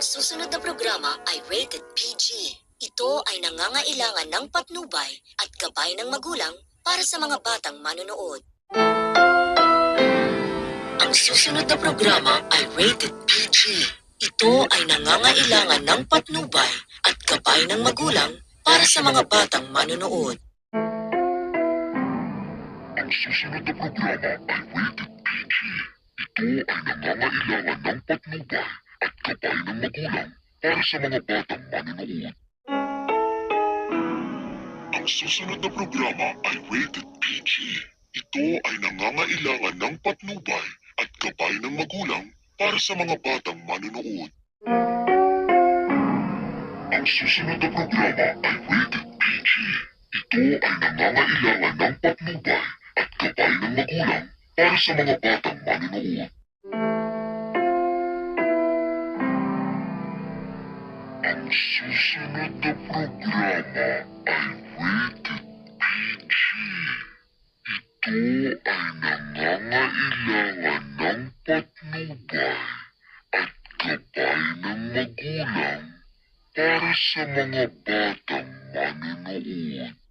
Susunod na programa ay rated PG. Ito ay nangangailangan ng patnubay at gabay ng magulang para sa mga batang manonood. Ang susunod na programa ay rated PG. Ito ay nangangailangan ng patnubay at gabay ng magulang para sa mga batang manonood. Ang susunod na programa ay rated PG. Ito ay nangangailangan ng patnubay at gabay ng magulang para sa mga batang manonood. Ang susunod na programa ay rated PG. Ito ay nangangailangan ng patnubay at gabay ng magulang para sa mga batang manonood. Ang susunod na programa ay rated PG. Ito ay nangangailangan ng patnubay at gabay ng magulang para sa mga batang manonood. Ang susunod na programa ay rated PG. Ito ay nangangailangan ng patnubay at gabay ng magulang para sa mga batang manonood.